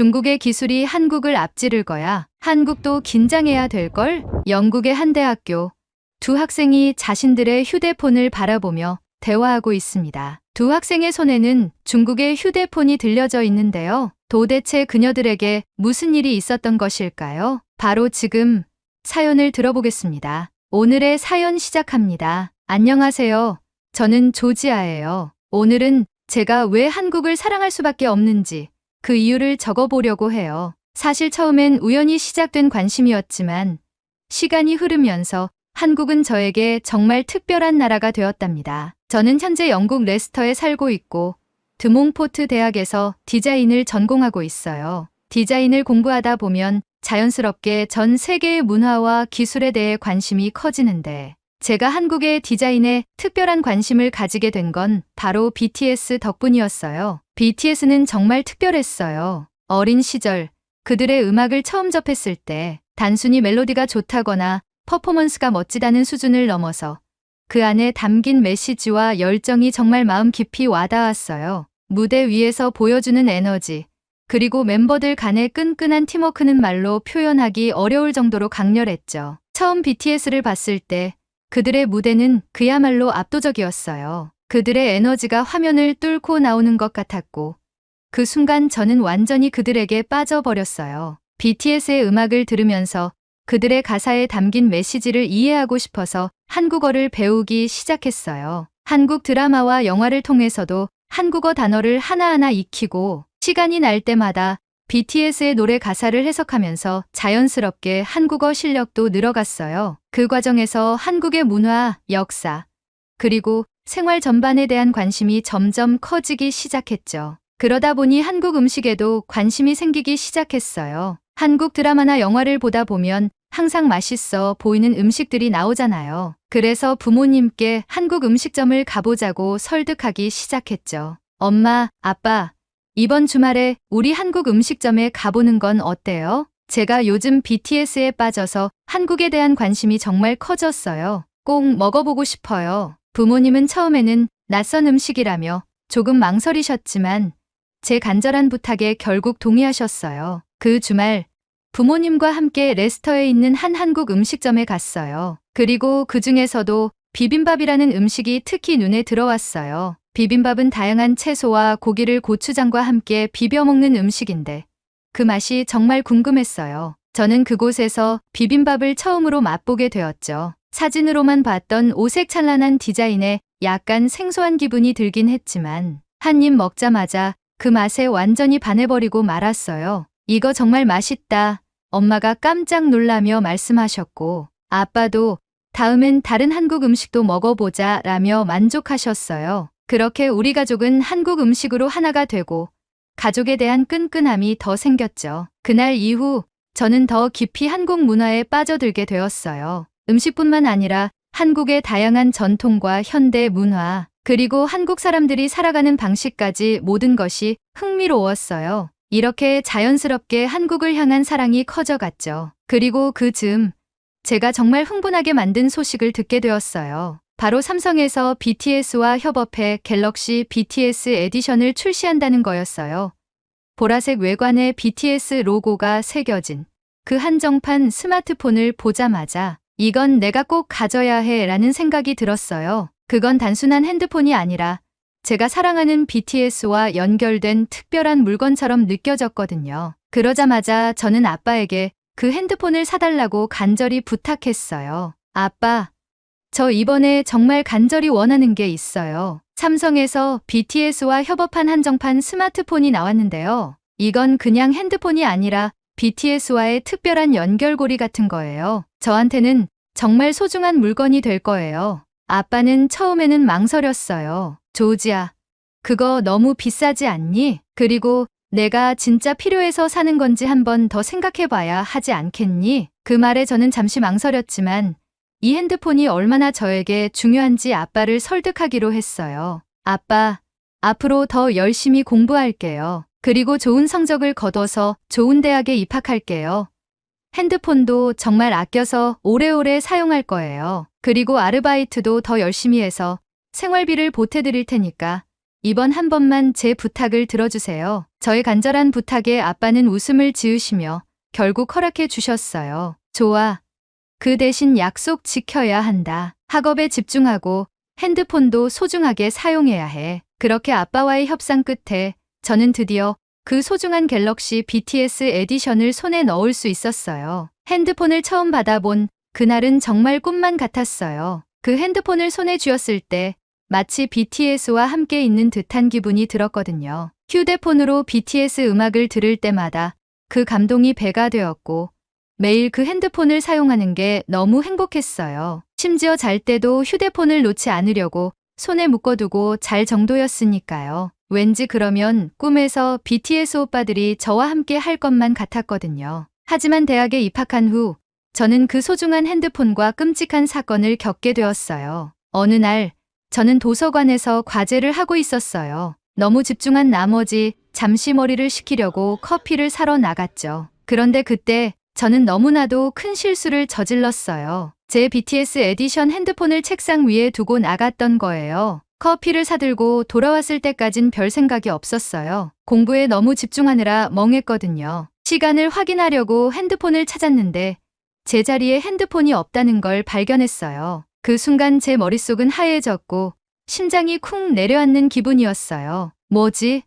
중국의 기술이 한국을 앞지를 거야. 한국도 긴장해야 될걸? 영국의 한 대학교. 두 학생이 자신들의 휴대폰을 바라보며 대화하고 있습니다. 두 학생의 손에는 중국의 휴대폰이 들려져 있는데요. 도대체 그녀들에게 무슨 일이 있었던 것일까요? 바로 지금 사연을 들어보겠습니다. 오늘의 사연 시작합니다. 안녕하세요. 저는 조지아예요. 오늘은 제가 왜 한국을 사랑할 수밖에 없는지 그 이유를 적어보려고 해요. 사실 처음엔 우연히 시작된 관심이었지만 시간이 흐르면서 한국은 저에게 정말 특별한 나라가 되었답니다. 저는 현재 영국 레스터에 살고 있고 드몽포트 대학에서 디자인을 전공하고 있어요. 디자인을 공부하다 보면 자연스럽게 전 세계의 문화와 기술에 대해 관심이 커지는데 제가 한국의 디자인에 특별한 관심을 가지게 된 건 바로 BTS 덕분이었어요. BTS는 정말 특별했어요. 어린 시절 그들의 음악을 처음 접했을 때 단순히 멜로디가 좋다거나 퍼포먼스가 멋지다는 수준을 넘어서 그 안에 담긴 메시지와 열정이 정말 마음 깊이 와닿았어요. 무대 위에서 보여주는 에너지, 그리고 멤버들 간의 끈끈한 팀워크는 말로 표현하기 어려울 정도로 강렬했죠. 처음 BTS를 봤을 때 그들의 무대는 그야말로 압도적이었어요. 그들의 에너지가 화면을 뚫고 나오는 것 같았고 그 순간 저는 완전히 그들에게 빠져버렸어요. BTS의 음악을 들으면서 그들의 가사에 담긴 메시지를 이해하고 싶어서 한국어를 배우기 시작했어요. 한국 드라마와 영화를 통해서도 한국어 단어를 하나하나 익히고 시간이 날 때마다 BTS의 노래 가사를 해석하면서 자연스럽게 한국어 실력도 늘어갔어요. 그 과정에서 한국의 문화, 역사, 그리고 생활 전반에 대한 관심이 점점 커지기 시작했죠. 그러다 보니 한국 음식에도 관심이 생기기 시작했어요. 한국 드라마나 영화를 보다 보면 항상 맛있어 보이는 음식들이 나오잖아요. 그래서 부모님께 한국 음식점을 가보자고 설득하기 시작했죠. 엄마, 아빠, 이번 주말에 우리 한국 음식점에 가보는 건 어때요? 제가 요즘 BTS에 빠져서 한국에 대한 관심이 정말 커졌어요. 꼭 먹어보고 싶어요. 부모님은 처음에는 낯선 음식이라며 조금 망설이셨지만 제 간절한 부탁에 결국 동의하셨어요. 그 주말 부모님과 함께 레스터에 있는 한 한국 음식점에 갔어요. 그리고 그 중에서도 비빔밥이라는 음식이 특히 눈에 들어왔어요. 비빔밥은 다양한 채소와 고기를 고추장과 함께 비벼 먹는 음식인데 그 맛이 정말 궁금했어요. 저는 그곳에서 비빔밥을 처음으로 맛보게 되었죠. 사진으로만 봤던 오색찬란한 디자인에 약간 생소한 기분이 들긴 했지만 한 입 먹자마자 그 맛에 완전히 반해버리고 말았어요. 이거 정말 맛있다. 엄마가 깜짝 놀라며 말씀하셨고 아빠도 다음엔 다른 한국 음식도 먹어보자 라며 만족하셨어요. 그렇게 우리 가족은 한국 음식으로 하나가 되고 가족에 대한 끈끈함이 더 생겼죠. 그날 이후 저는 더 깊이 한국 문화에 빠져들게 되었어요. 음식뿐만 아니라 한국의 다양한 전통과 현대 문화, 그리고 한국 사람들이 살아가는 방식까지 모든 것이 흥미로웠어요. 이렇게 자연스럽게 한국을 향한 사랑이 커져갔죠. 그리고 그 즈음 제가 정말 흥분하게 만든 소식을 듣게 되었어요. 바로 삼성에서 BTS와 협업해 갤럭시 BTS 에디션을 출시한다는 거였어요. 보라색 외관에 BTS 로고가 새겨진 그 한정판 스마트폰을 보자마자 이건 내가 꼭 가져야 해 라는 생각이 들었어요. 그건 단순한 핸드폰이 아니라 제가 사랑하는 BTS와 연결된 특별한 물건처럼 느껴졌거든요. 그러자마자 저는 아빠에게 그 핸드폰을 사달라고 간절히 부탁했어요. 아빠, 저 이번에 정말 간절히 원하는 게 있어요. 삼성에서 BTS와 협업한 한정판 스마트폰이 나왔는데요. 이건 그냥 핸드폰이 아니라 BTS와의 특별한 연결고리 같은 거예요. 저한테는 정말 소중한 물건이 될 거예요. 아빠는 처음에는 망설였어요. 조지야, 그거 너무 비싸지 않니? 그리고 내가 진짜 필요해서 사는 건지 한 번 더 생각해봐야 하지 않겠니? 그 말에 저는 잠시 망설였지만 이 핸드폰이 얼마나 저에게 중요한지 아빠를 설득하기로 했어요. 아빠, 앞으로 더 열심히 공부할게요. 그리고 좋은 성적을 거둬서 좋은 대학에 입학할게요. 핸드폰도 정말 아껴서 오래오래 사용할 거예요. 그리고 아르바이트도 더 열심히 해서 생활비를 보태드릴 테니까 이번 한 번만 제 부탁을 들어주세요. 저의 간절한 부탁에 아빠는 웃음을 지으시며 결국 허락해 주셨어요. 좋아. 그 대신 약속 지켜야 한다. 학업에 집중하고 핸드폰도 소중하게 사용해야 해. 그렇게 아빠와의 협상 끝에 저는 드디어 그 소중한 갤럭시 BTS 에디션을 손에 넣을 수 있었어요. 핸드폰을 처음 받아본 그날은 정말 꿈만 같았어요. 그 핸드폰을 손에 쥐었을 때 마치 BTS와 함께 있는 듯한 기분이 들었거든요. 휴대폰으로 BTS 음악을 들을 때마다 그 감동이 배가 되었고 매일 그 핸드폰을 사용하는 게 너무 행복했어요. 심지어 잘 때도 휴대폰을 놓지 않으려고 손에 묶어두고 잘 정도였으니까요. 왠지 그러면 꿈에서 BTS 오빠들이 저와 함께 할 것만 같았거든요. 하지만 대학에 입학한 후 저는 그 소중한 핸드폰과 끔찍한 사건을 겪게 되었어요. 어느 날 저는 도서관에서 과제를 하고 있었어요. 너무 집중한 나머지 잠시 머리를 식히려고 커피를 사러 나갔죠. 그런데 그때 저는 너무나도 큰 실수를 저질렀어요. 제 BTS 에디션 핸드폰을 책상 위에 두고 나갔던 거예요. 커피를 사들고 돌아왔을 때까진 별 생각이 없었어요. 공부에 너무 집중하느라 멍했거든요. 시간을 확인하려고 핸드폰을 찾았는데 제자리에 핸드폰이 없다는 걸 발견했어요. 그 순간 제 머릿속은 하얘졌고 심장이 쿵 내려앉는 기분이었어요. 뭐지?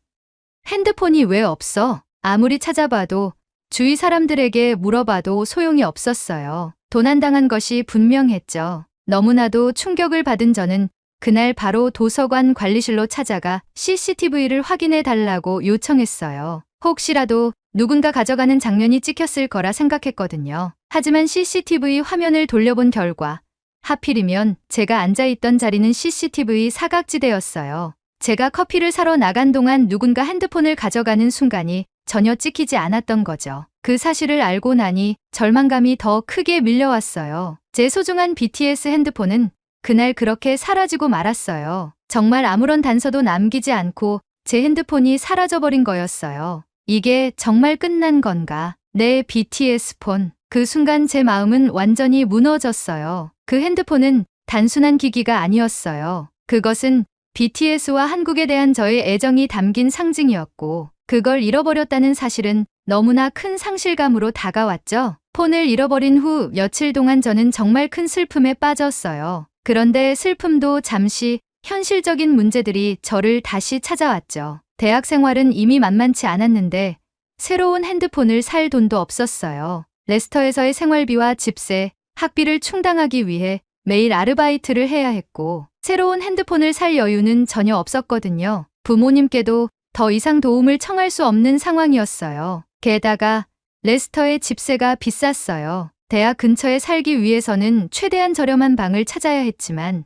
핸드폰이 왜 없어? 아무리 찾아봐도 주위 사람들에게 물어봐도 소용이 없었어요. 도난당한 것이 분명했죠. 너무나도 충격을 받은 저는 그날 바로 도서관 관리실로 찾아가 CCTV를 확인해 달라고 요청했어요. 혹시라도 누군가 가져가는 장면이 찍혔을 거라 생각했거든요. 하지만 CCTV 화면을 돌려본 결과 하필이면 제가 앉아있던 자리는 CCTV 사각지대였어요. 제가 커피를 사러 나간 동안 누군가 핸드폰을 가져가는 순간이 전혀 찍히지 않았던 거죠. 그 사실을 알고 나니 절망감이 더 크게 밀려왔어요. 제 소중한 BTS 핸드폰은 그날 그렇게 사라지고 말았어요. 정말 아무런 단서도 남기지 않고 제 핸드폰이 사라져버린 거였어요. 이게 정말 끝난 건가? 내 BTS 폰. 그 순간 제 마음은 완전히 무너졌어요. 그 핸드폰은 단순한 기기가 아니었어요. 그것은 BTS와 한국에 대한 저의 애정이 담긴 상징이었고 그걸 잃어버렸다는 사실은 너무나 큰 상실감으로 다가왔죠. 폰을 잃어버린 후 며칠 동안 저는 정말 큰 슬픔에 빠졌어요. 그런데 슬픔도 잠시 현실적인 문제들이 저를 다시 찾아왔죠. 대학 생활은 이미 만만치 않았는데 새로운 핸드폰을 살 돈도 없었어요. 레스터에서의 생활비와 집세, 학비를 충당하기 위해 매일 아르바이트를 해야 했고 새로운 핸드폰을 살 여유는 전혀 없었거든요. 부모님께도 더 이상 도움을 청할 수 없는 상황이었어요. 게다가 레스터의 집세가 비쌌어요. 대학 근처에 살기 위해서는 최대한 저렴한 방을 찾아야 했지만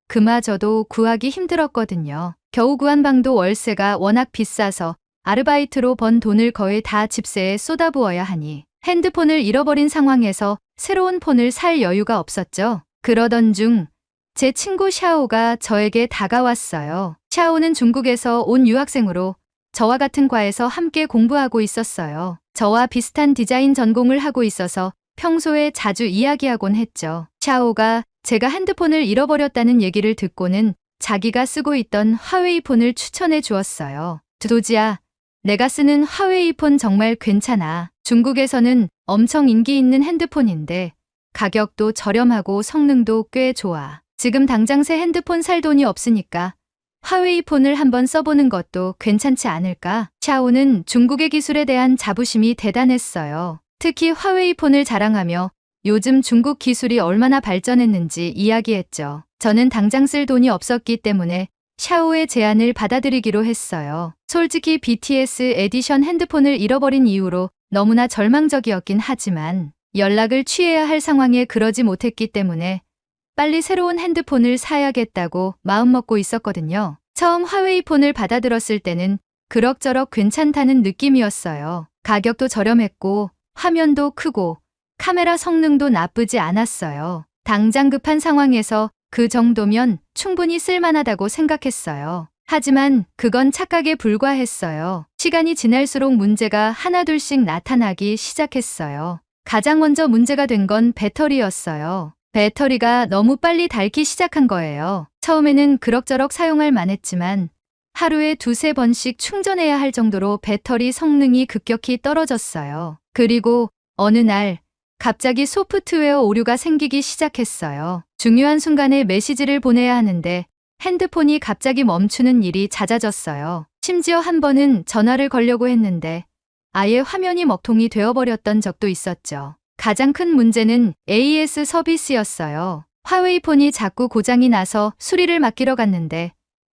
그마저도 구하기 힘들었거든요. 겨우 구한 방도 월세가 워낙 비싸서 아르바이트로 번 돈을 거의 다 집세에 쏟아부어야 하니 핸드폰을 잃어버린 상황에서 새로운 폰을 살 여유가 없었죠. 그러던 중 제 친구 샤오가 저에게 다가왔어요. 샤오는 중국에서 온 유학생으로 저와 같은 과에서 함께 공부하고 있었어요. 저와 비슷한 디자인 전공을 하고 있어서 평소에 자주 이야기하곤 했죠. 샤오가 제가 핸드폰을 잃어버렸다는 얘기를 듣고는 자기가 쓰고 있던 화웨이 폰을 추천해 주었어요. 도지야, 내가 쓰는 화웨이 폰 정말 괜찮아. 중국에서는 엄청 인기 있는 핸드폰인데 가격도 저렴하고 성능도 꽤 좋아. 지금 당장 새 핸드폰 살 돈이 없으니까 화웨이 폰을 한번 써보는 것도 괜찮지 않을까? 샤오는 중국의 기술에 대한 자부심이 대단했어요. 특히 화웨이 폰을 자랑하며 요즘 중국 기술이 얼마나 발전했는지 이야기했죠. 저는 당장 쓸 돈이 없었기 때문에 샤오의 제안을 받아들이기로 했어요. 솔직히 BTS 에디션 핸드폰을 잃어버린 이후로 너무나 절망적이었긴 하지만 연락을 취해야 할 상황에 그러지 못했기 때문에 빨리 새로운 핸드폰을 사야겠다고 마음먹고 있었거든요. 처음 화웨이 폰을 받아들었을 때는 그럭저럭 괜찮다는 느낌이었어요. 가격도 저렴했고 화면도 크고 카메라 성능도 나쁘지 않았어요. 당장 급한 상황에서 그 정도면 충분히 쓸만하다고 생각했어요. 하지만 그건 착각에 불과했어요. 시간이 지날수록 문제가 하나둘씩 나타나기 시작했어요. 가장 먼저 문제가 된 건 배터리였어요. 배터리가 너무 빨리 닳기 시작한 거예요. 처음에는 그럭저럭 사용할 만했지만 하루에 두세 번씩 충전해야 할 정도로 배터리 성능이 급격히 떨어졌어요. 그리고 어느 날 갑자기 소프트웨어 오류가 생기기 시작했어요. 중요한 순간에 메시지를 보내야 하는데 핸드폰이 갑자기 멈추는 일이 잦아졌어요. 심지어 한 번은 전화를 걸려고 했는데 아예 화면이 먹통이 되어버렸던 적도 있었죠. 가장 큰 문제는 AS 서비스였어요. 화웨이 폰이 자꾸 고장이 나서 수리를 맡기러 갔는데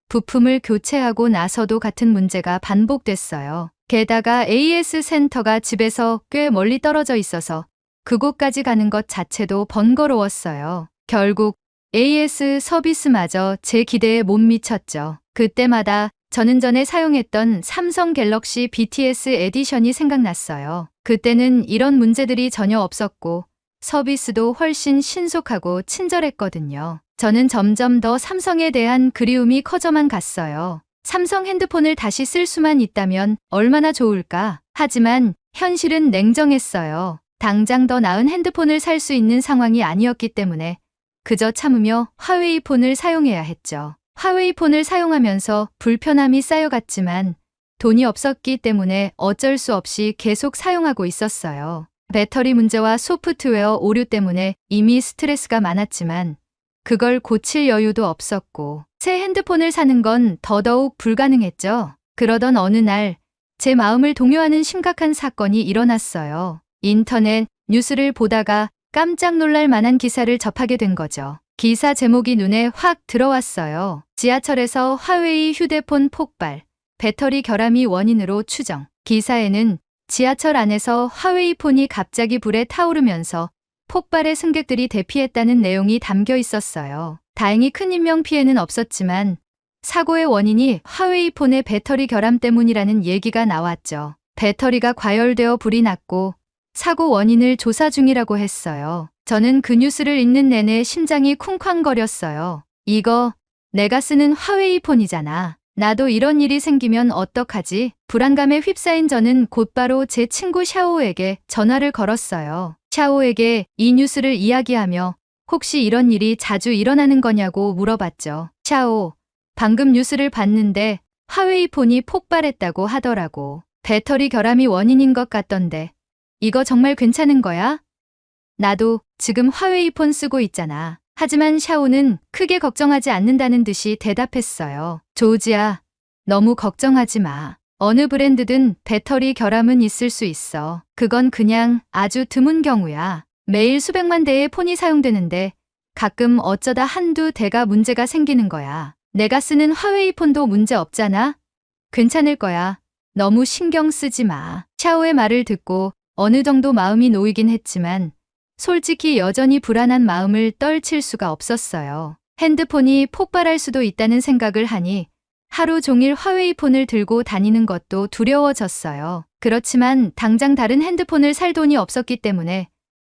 부품을 교체하고 나서도 같은 문제가 반복됐어요. 게다가 AS 센터가 집에서 꽤 멀리 떨어져 있어서 그곳까지 가는 것 자체도 번거로웠어요. 결국 AS 서비스마저 제 기대에 못 미쳤죠. 그때마다 저는 전에 사용했던 삼성 갤럭시 BTS 에디션이 생각났어요. 그때는 이런 문제들이 전혀 없었고 서비스도 훨씬 신속하고 친절했거든요. 저는 점점 더 삼성에 대한 그리움이 커져만 갔어요. 삼성 핸드폰을 다시 쓸 수만 있다면 얼마나 좋을까? 하지만 현실은 냉정했어요. 당장 더 나은 핸드폰을 살 수 있는 상황이 아니었기 때문에 그저 참으며 화웨이 폰을 사용해야 했죠. 화웨이 폰을 사용하면서 불편함이 쌓여갔지만 돈이 없었기 때문에 어쩔 수 없이 계속 사용하고 있었어요. 배터리 문제와 소프트웨어 오류 때문에 이미 스트레스가 많았지만 그걸 고칠 여유도 없었고 새 핸드폰을 사는 건 더더욱 불가능했죠. 그러던 어느 날 제 마음을 동요하는 심각한 사건이 일어났어요. 인터넷 뉴스를 보다가 깜짝 놀랄 만한 기사를 접하게 된 거죠. 기사 제목이 눈에 확 들어왔어요. 지하철에서 화웨이 휴대폰 폭발, 배터리 결함이 원인으로 추정. 기사에는 지하철 안에서 화웨이 폰이 갑자기 불에 타오르면서 폭발에 승객들이 대피했다는 내용이 담겨 있었어요. 다행히 큰 인명피해는 없었지만 사고의 원인이 화웨이 폰의 배터리 결함 때문이라는 얘기가 나왔죠. 배터리가 과열되어 불이 났고 사고 원인을 조사 중이라고 했어요. 저는 그 뉴스를 읽는 내내 심장이 쿵쾅거렸어요. 이거 내가 쓰는 화웨이 폰이잖아. 나도 이런 일이 생기면 어떡하지? 불안감에 휩싸인 저는 곧바로 제 친구 샤오에게 전화를 걸었어요. 샤오에게 이 뉴스를 이야기하며 혹시 이런 일이 자주 일어나는 거냐고 물어봤죠. 샤오, 방금 뉴스를 봤는데 화웨이 폰이 폭발했다고 하더라고. 배터리 결함이 원인인 것 같던데. 이거 정말 괜찮은 거야? 나도 지금 화웨이 폰 쓰고 있잖아. 하지만 샤오는 크게 걱정하지 않는다는 듯이 대답했어요. 조지야, 너무 걱정하지 마. 어느 브랜드든 배터리 결함은 있을 수 있어. 그건 그냥 아주 드문 경우야. 매일 수백만 대의 폰이 사용되는데 가끔 어쩌다 한두 대가 문제가 생기는 거야. 내가 쓰는 화웨이 폰도 문제 없잖아? 괜찮을 거야. 너무 신경 쓰지 마. 샤오의 말을 듣고 어느 정도 마음이 놓이긴 했지만 솔직히 여전히 불안한 마음을 떨칠 수가 없었어요. 핸드폰이 폭발할 수도 있다는 생각을 하니 하루 종일 화웨이 폰을 들고 다니는 것도 두려워졌어요. 그렇지만 당장 다른 핸드폰을 살 돈이 없었기 때문에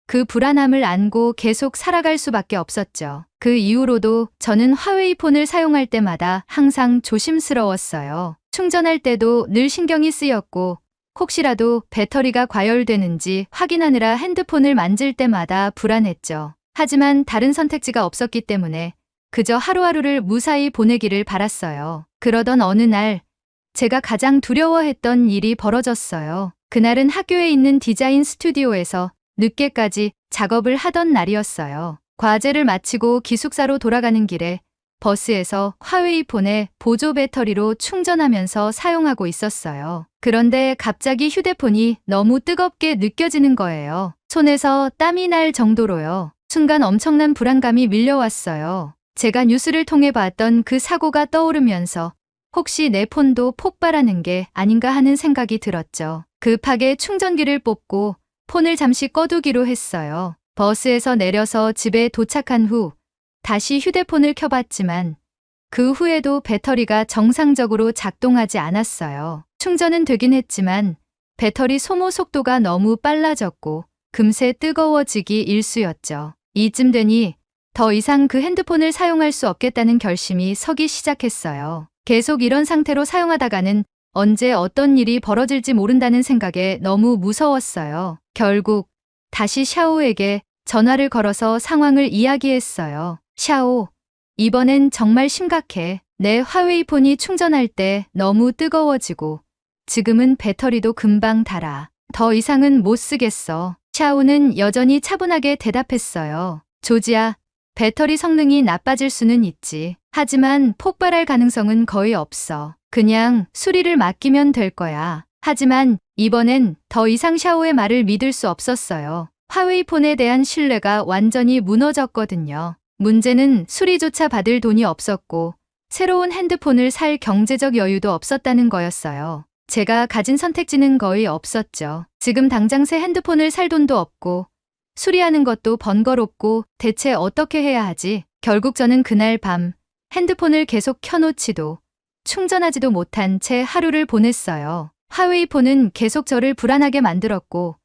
그 불안함을 안고 계속 살아갈 수밖에 없었죠. 그 이후로도 저는 화웨이 폰을 사용할 때마다 항상 조심스러웠어요. 충전할 때도 늘 신경이 쓰였고 혹시라도 배터리가 과열되는지 확인하느라 핸드폰을 만질 때마다 불안했죠. 하지만 다른 선택지가 없었기 때문에 그저 하루하루를 무사히 보내기를 바랐어요. 그러던 어느 날 제가 가장 두려워했던 일이 벌어졌어요. 그날은 학교에 있는 디자인 스튜디오에서 늦게까지 작업을 하던 날이었어요. 과제를 마치고 기숙사로 돌아가는 길에 버스에서 화웨이 폰에 보조 배터리로 충전하면서 사용하고 있었어요. 그런데 갑자기 휴대폰이 너무 뜨겁게 느껴지는 거예요. 손에서 땀이 날 정도로요. 순간 엄청난 불안감이 밀려왔어요. 제가 뉴스를 통해 봤던 그 사고가 떠오르면서 혹시 내 폰도 폭발하는 게 아닌가 하는 생각이 들었죠. 급하게 충전기를 뽑고 폰을 잠시 꺼두기로 했어요. 버스에서 내려서 집에 도착한 후 다시 휴대폰을 켜봤지만 그 후에도 배터리가 정상적으로 작동하지 않았어요. 충전은 되긴 했지만 배터리 소모 속도가 너무 빨라졌고 금세 뜨거워지기 일쑤였죠. 이쯤 되니 더 이상 그 핸드폰을 사용할 수 없겠다는 결심이 서기 시작했어요. 계속 이런 상태로 사용하다가는 언제 어떤 일이 벌어질지 모른다는 생각에 너무 무서웠어요. 결국 다시 샤오에게 전화를 걸어서 상황을 이야기했어요. 샤오, 이번엔 정말 심각해. 내 화웨이폰이 충전할 때 너무 뜨거워지고 지금은 배터리도 금방 닳아. 더 이상은 못 쓰겠어. 샤오는 여전히 차분하게 대답했어요. 조지야, 배터리 성능이 나빠질 수는 있지. 하지만 폭발할 가능성은 거의 없어. 그냥 수리를 맡기면 될 거야. 하지만 이번엔 더 이상 샤오의 말을 믿을 수 없었어요. 화웨이폰에 대한 신뢰가 완전히 무너졌거든요. 문제는 수리조차 받을 돈이 없었고 새로운 핸드폰을 살 경제적 여유도 없었다는 거였어요. 제가 가진 선택지는 거의 없었죠. 지금 당장 새 핸드폰을 살 돈도 없고 수리하는 것도 번거롭고 대체 어떻게 해야 하지? 결국 저는 그날 밤 핸드폰을 계속 켜놓지도 충전하지도 못한 채 하루를 보냈어요. 화웨이폰은 계속 저를 불안하게 만들었고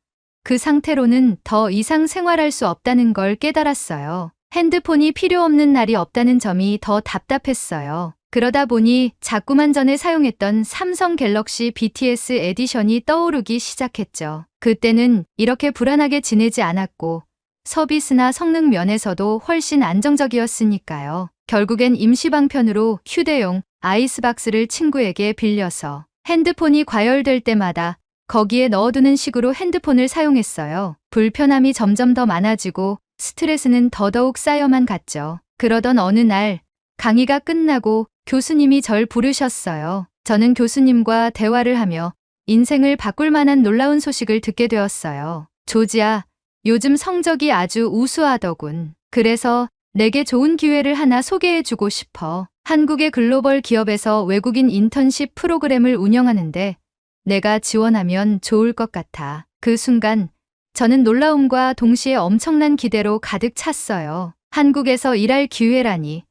그 상태로는 더 이상 생활할 수 없다는 걸 깨달았어요. 핸드폰이 필요 없는 날이 없다는 점이 더 답답했어요. 그러다 보니 자꾸만 전에 사용했던 삼성 갤럭시 BTS 에디션이 떠오르기 시작했죠. 그때는 이렇게 불안하게 지내지 않았고 서비스나 성능 면에서도 훨씬 안정적이었으니까요. 결국엔 임시방편으로 휴대용 아이스박스를 친구에게 빌려서 핸드폰이 과열될 때마다 거기에 넣어두는 식으로 핸드폰을 사용했어요. 불편함이 점점 더 많아지고 스트레스는 더더욱 쌓여만 갔죠. 그러던 어느 날 강의가 끝나고 교수님이 절 부르셨어요. 저는 교수님과 대화를 하며 인생을 바꿀 만한 놀라운 소식을 듣게 되었어요. 조지야, 요즘 성적이 아주 우수하더군. 그래서 내게 좋은 기회를 하나 소개해주고 싶어. 한국의 글로벌 기업에서 외국인 인턴십 프로그램을 운영하는데 내가 지원하면 좋을 것 같아. 그 순간 저는 놀라움과 동시에 엄청난 기대로 가득 찼어요. 한국에서 일할 기회라니.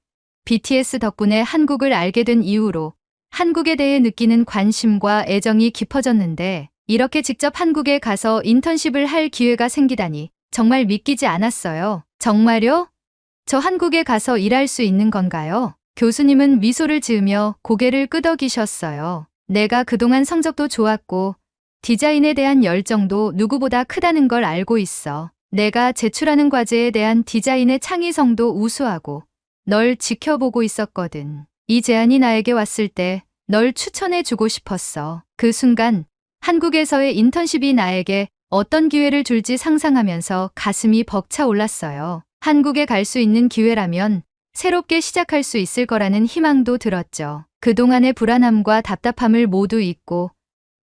BTS 덕분에 한국을 알게 된 이후로 한국에 대해 느끼는 관심과 애정이 깊어졌는데 이렇게 직접 한국에 가서 인턴십을 할 기회가 생기다니 정말 믿기지 않았어요. 정말요? 저 한국에 가서 일할 수 있는 건가요? 교수님은 미소를 지으며 고개를 끄덕이셨어요. 내가 그동안 성적도 좋았고 디자인에 대한 열정도 누구보다 크다는 걸 알고 있어. 내가 제출하는 과제에 대한 디자인의 창의성도 우수하고 널 지켜보고 있었거든. 이 제안이 나에게 왔을 때 널 추천해주고 싶었어. 그 순간 한국에서의 인턴십이 나에게 어떤 기회를 줄지 상상하면서 가슴이 벅차올랐어요. 한국에 갈 수 있는 기회라면 새롭게 시작할 수 있을 거라는 희망도 들었죠. 그동안의 불안함과 답답함을 모두 잊고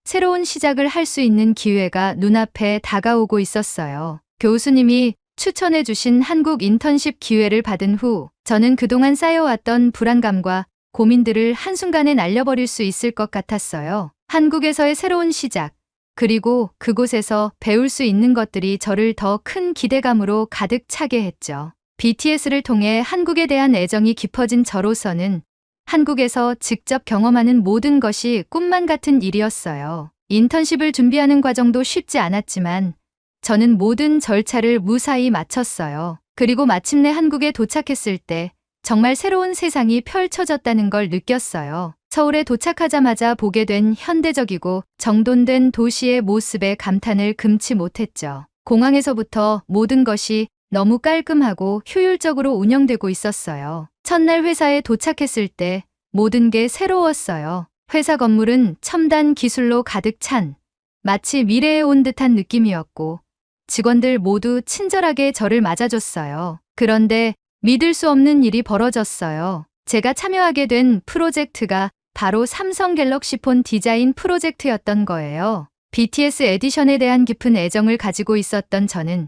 새로운 시작을 할 수 있는 기회가 눈앞에 다가오고 있었어요. 교수님이 추천해 주신 한국 인턴십 기회를 받은 후 저는 그동안 쌓여왔던 불안감과 고민들을 한순간에 날려버릴 수 있을 것 같았어요. 한국에서의 새로운 시작, 그리고 그곳에서 배울 수 있는 것들이 저를 더 큰 기대감으로 가득 차게 했죠. BTS를 통해 한국에 대한 애정이 깊어진 저로서는 한국에서 직접 경험하는 모든 것이 꿈만 같은 일이었어요. 인턴십을 준비하는 과정도 쉽지 않았지만 저는 모든 절차를 무사히 마쳤어요. 그리고 마침내 한국에 도착했을 때 정말 새로운 세상이 펼쳐졌다는 걸 느꼈어요. 서울에 도착하자마자 보게 된 현대적이고 정돈된 도시의 모습에 감탄을 금치 못했죠. 공항에서부터 모든 것이 너무 깔끔하고 효율적으로 운영되고 있었어요. 첫날 회사에 도착했을 때 모든 게 새로웠어요. 회사 건물은 첨단 기술로 가득 찬 마치 미래에 온 듯한 느낌이었고 직원들 모두 친절하게 저를 맞아줬어요. 그런데 믿을 수 없는 일이 벌어졌어요. 제가 참여하게 된 프로젝트가 바로 삼성 갤럭시 폰 디자인 프로젝트였던 거예요. BTS 에디션에 대한 깊은 애정을 가지고 있었던 저는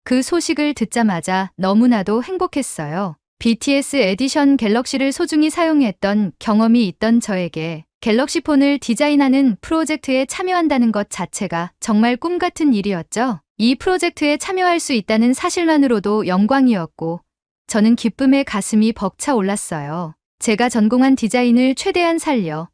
그 소식을 듣자마자 너무나도 행복했어요. BTS 에디션 갤럭시를 소중히 사용했던 경험이 있던 저에게 갤럭시 폰을 디자인하는 프로젝트에 참여한다는 것 자체가 정말 꿈 같은 일이었죠. 이 프로젝트에 참여할 수 있다는 사실만으로도 영광이었고 저는 기쁨에 가슴이 벅차올랐어요. 제가 전공한 디자인을 최대한 살려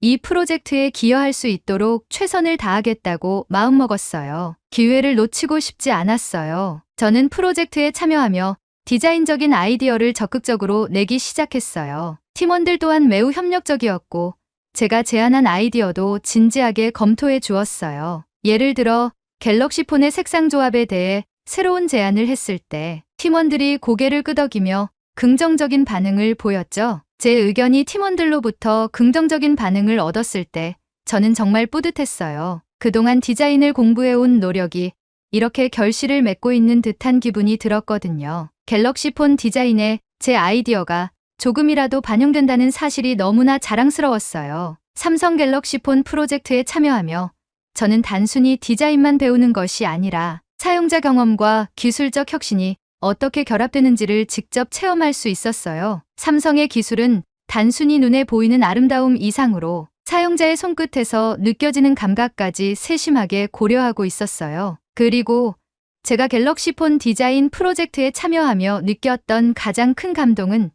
이 프로젝트에 기여할 수 있도록 최선을 다하겠다고 마음먹었어요. 기회를 놓치고 싶지 않았어요. 저는 프로젝트에 참여하며 디자인적인 아이디어를 적극적으로 내기 시작했어요. 팀원들 또한 매우 협력적이었고 제가 제안한 아이디어도 진지하게 검토해 주었어요. 예를 들어 갤럭시 폰의 색상 조합에 대해 새로운 제안을 했을 때 팀원들이 고개를 끄덕이며 긍정적인 반응을 보였죠. 제 의견이 팀원들로부터 긍정적인 반응을 얻었을 때 저는 정말 뿌듯했어요. 그동안 디자인을 공부해온 노력이 이렇게 결실을 맺고 있는 듯한 기분이 들었거든요. 갤럭시 폰 디자인에 제 아이디어가 조금이라도 반영된다는 사실이 너무나 자랑스러웠어요. 삼성 갤럭시 폰 프로젝트에 참여하며 저는 단순히 디자인만 배우는 것이 아니라 사용자 경험과 기술적 혁신이 어떻게 결합되는지를 직접 체험할 수 있었어요. 삼성의 기술은 단순히 눈에 보이는 아름다움 이상으로 사용자의 손끝에서 느껴지는 감각까지 세심하게 고려하고 있었어요. 그리고 제가 갤럭시 폰 디자인 프로젝트에 참여하며 느꼈던 가장 큰 감동은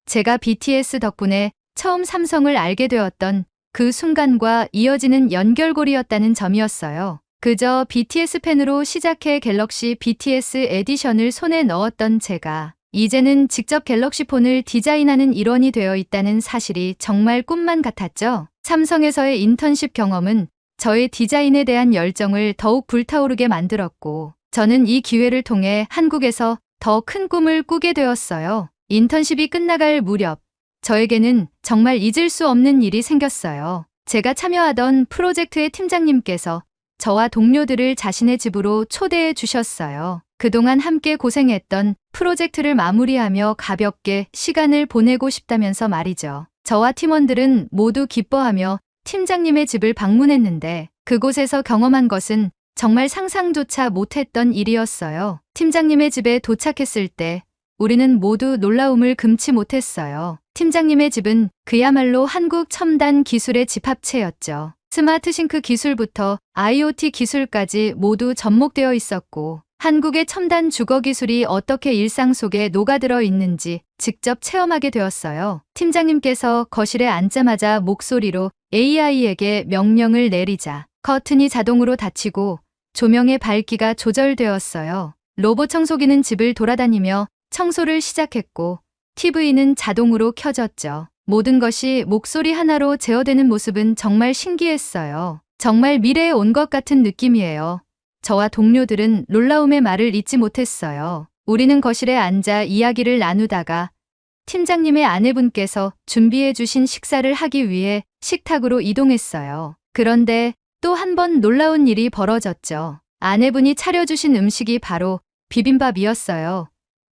제가 BTS 덕분에 처음 삼성을 알게 되었던 그 순간과 이어지는 연결고리였다는 점이었어요. 그저 BTS 팬으로 시작해 갤럭시 BTS 에디션을 손에 넣었던 제가 이제는 직접 갤럭시 폰을 디자인하는 일원이 되어 있다는 사실이 정말 꿈만 같았죠. 삼성에서의 인턴십 경험은 저의 디자인에 대한 열정을 더욱 불타오르게 만들었고 저는 이 기회를 통해 한국에서 더 큰 꿈을 꾸게 되었어요. 인턴십이 끝나갈 무렵 저에게는 정말 잊을 수 없는 일이 생겼어요. 제가 참여하던 프로젝트의 팀장님께서 저와 동료들을 자신의 집으로 초대해 주셨어요. 그동안 함께 고생했던 프로젝트를 마무리하며 가볍게 시간을 보내고 싶다면서 말이죠. 저와 팀원들은 모두 기뻐하며 팀장님의 집을 방문했는데 그곳에서 경험한 것은 정말 상상조차 못했던 일이었어요. 팀장님의 집에 도착했을 때 우리는 모두 놀라움을 금치 못했어요. 팀장님의 집은 그야말로 한국 첨단 기술의 집합체였죠. 스마트 싱크 기술부터 IoT 기술까지 모두 접목되어 있었고 한국의 첨단 주거 기술이 어떻게 일상 속에 녹아들어 있는지 직접 체험하게 되었어요. 팀장님께서 거실에 앉자마자 목소리로 AI에게 명령을 내리자 커튼이 자동으로 닫히고 조명의 밝기가 조절되었어요. 로봇 청소기는 집을 돌아다니며 청소를 시작했고 TV는 자동으로 켜졌죠. 모든 것이 목소리 하나로 제어되는 모습은 정말 신기했어요. 정말 미래에 온 것 같은 느낌이에요. 저와 동료들은 놀라움의 말을 잇지 못했어요. 우리는 거실에 앉아 이야기를 나누다가 팀장님의 아내분께서 준비해 주신 식사를 하기 위해 식탁으로 이동했어요. 그런데 또 한 번 놀라운 일이 벌어졌죠. 아내분이 차려주신 음식이 바로 비빔밥이었어요.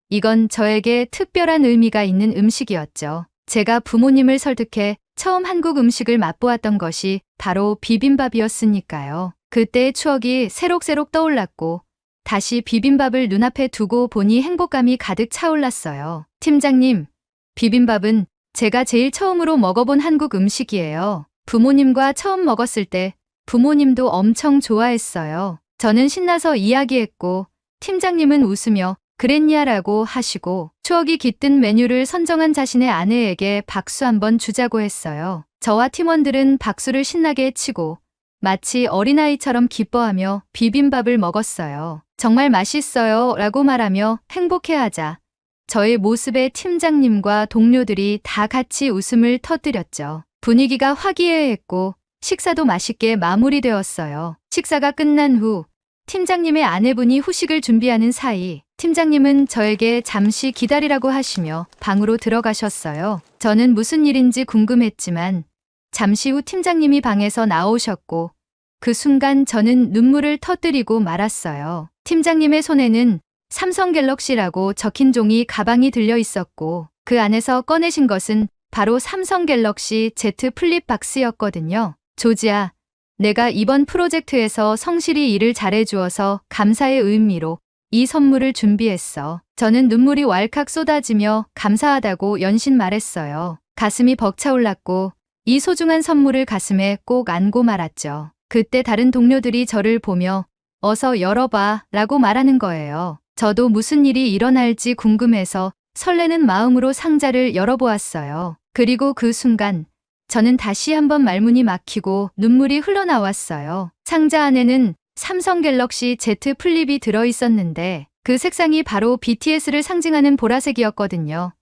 이건 저에게 특별한 의미가 있는 음식이었죠. 제가 부모님을 설득해 처음 한국 음식을 맛보았던 것이 바로 비빔밥이었으니까요. 그때의 추억이 새록새록 떠올랐고 다시 비빔밥을 눈앞에 두고 보니 행복감이 가득 차올랐어요. 팀장님, 비빔밥은 제가 제일 처음으로 먹어본 한국 음식이에요. 부모님과 처음 먹었을 때 부모님도 엄청 좋아했어요. 저는 신나서 이야기했고 팀장님은 웃으며 그랬냐라고 하시고 추억이 깃든 메뉴를 선정한 자신의 아내에게 박수 한번 주자고 했어요. 저와 팀원들은 박수를 신나게 치고 마치 어린아이처럼 기뻐하며 비빔밥을 먹었어요. 정말 맛있어요 라고 말하며 행복해하자 저의 모습에 팀장님과 동료들이 다 같이 웃음을 터뜨렸죠. 분위기가 화기애애했고 식사도 맛있게 마무리되었어요. 식사가 끝난 후 팀장님의 아내분이 후식을 준비하는 사이 팀장님은 저에게 잠시 기다리라고 하시며 방으로 들어가셨어요. 저는 무슨 일인지 궁금했지만 잠시 후 팀장님이 방에서 나오셨고 그 순간 저는 눈물을 터뜨리고 말았어요. 팀장님의 손에는 삼성 갤럭시라고 적힌 종이 가방이 들려 있었고 그 안에서 꺼내신 것은 바로 삼성 갤럭시 Z 플립 박스였거든요. 조지야, 내가 이번 프로젝트에서 성실히 일을 잘해주어서 감사의 의미로 이 선물을 준비했어. 저는 눈물이 왈칵 쏟아지며 감사하다고 연신 말했어요. 가슴이 벅차올랐고 이 소중한 선물을 가슴에 꼭 안고 말았죠. 그때 다른 동료들이 저를 보며 어서 열어봐 라고 말하는 거예요. 저도 무슨 일이 일어날지 궁금해서 설레는 마음으로 상자를 열어보았어요. 그리고 그 순간 저는 다시 한번 말문이 막히고 눈물이 흘러나왔어요. 상자 안에는 삼성 갤럭시 Z 플립이 들어있었는데 그 색상이 바로 BTS를 상징하는 보라색이었거든요.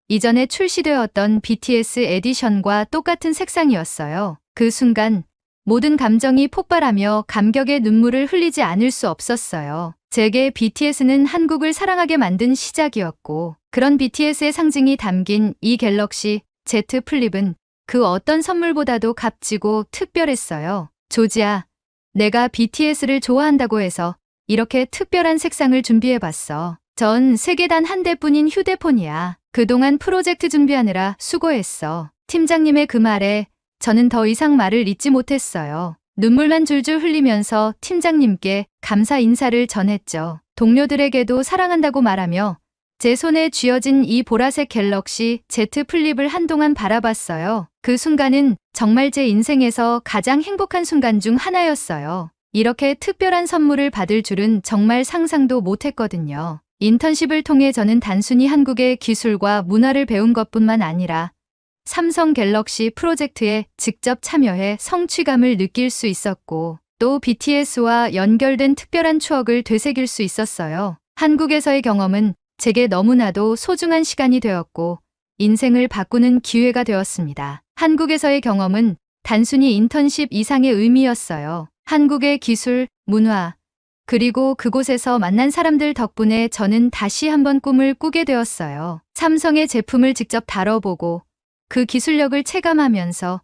이전에 출시되었던 BTS 에디션과 똑같은 색상이었어요. 그 순간 모든 감정이 폭발하며 감격의 눈물을 흘리지 않을 수 없었어요. 제게 BTS는 한국을 사랑하게 만든 시작이었고 그런 BTS의 상징이 담긴 이 갤럭시 Z 플립은 그 어떤 선물보다도 값지고 특별했어요. 조지야, 내가 BTS를 좋아한다고 해서 이렇게 특별한 색상을 준비해봤어. 전 세계 단 한 대뿐인 휴대폰이야. 그동안 프로젝트 준비하느라 수고했어. 팀장님의 그 말에 저는 더 이상 말을 잇지 못했어요. 눈물만 줄줄 흘리면서 팀장님께 감사 인사를 전했죠. 동료들에게도 사랑한다고 말하며 제 손에 쥐어진 이 보라색 갤럭시 Z 플립을 한동안 바라봤어요. 그 순간은 정말 제 인생에서 가장 행복한 순간 중 하나였어요. 이렇게 특별한 선물을 받을 줄은 정말 상상도 못했거든요. 인턴십을 통해 저는 단순히 한국의 기술과 문화를 배운 것뿐만 아니라 삼성 갤럭시 프로젝트에 직접 참여해 성취감을 느낄 수 있었고 또 BTS와 연결된 특별한 추억을 되새길 수 있었어요. 한국에서의 경험은 제게 너무나도 소중한 시간이 되었고 인생을 바꾸는 기회가 되었습니다. 한국에서의 경험은 단순히 인턴십 이상의 의미였어요. 한국의 기술, 문화, 그리고 그곳에서 만난 사람들 덕분에 저는 다시 한번 꿈을 꾸게 되었어요. 삼성의 제품을 직접 다뤄보고 그 기술력을 체감하면서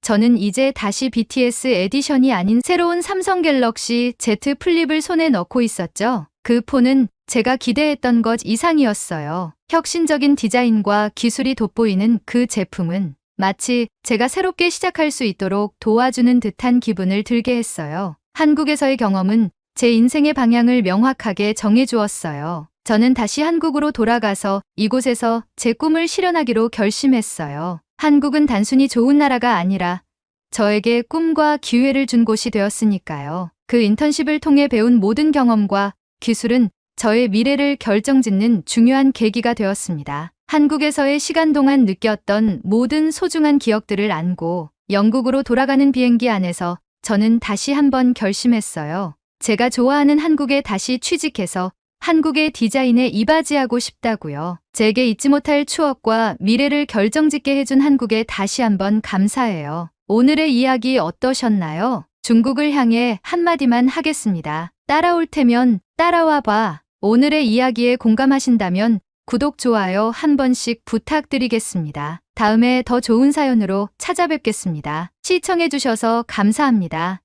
저는 이제 다시 BTS 에디션이 아닌 새로운 삼성 갤럭시 Z 플립을 손에 넣고 있었죠. 그 폰은 제가 기대했던 것 이상이었어요. 혁신적인 디자인과 기술이 돋보이는 그 제품은 마치 제가 새롭게 시작할 수 있도록 도와주는 듯한 기분을 들게 했어요. 한국에서의 경험은 제 인생의 방향을 명확하게 정해주었어요. 저는 다시 한국으로 돌아가서 이곳에서 제 꿈을 실현하기로 결심했어요. 한국은 단순히 좋은 나라가 아니라 저에게 꿈과 기회를 준 곳이 되었으니까요. 그 인턴십을 통해 배운 모든 경험과 기술은 저의 미래를 결정짓는 중요한 계기가 되었습니다. 한국에서의 시간 동안 느꼈던 모든 소중한 기억들을 안고 영국으로 돌아가는 비행기 안에서 저는 다시 한번 결심했어요. 제가 좋아하는 한국에 다시 취직해서 한국의 디자인에 이바지하고 싶다고요. 제게 잊지 못할 추억과 미래를 결정짓게 해준 한국에 다시 한번 감사해요. 오늘의 이야기 어떠셨나요? 중국을 향해 한마디만 하겠습니다. 따라올 테면 따라와 봐. 오늘의 이야기에 공감하신다면 구독, 좋아요 한 번씩 부탁드리겠습니다. 다음에 더 좋은 사연으로 찾아뵙겠습니다. 시청해주셔서 감사합니다.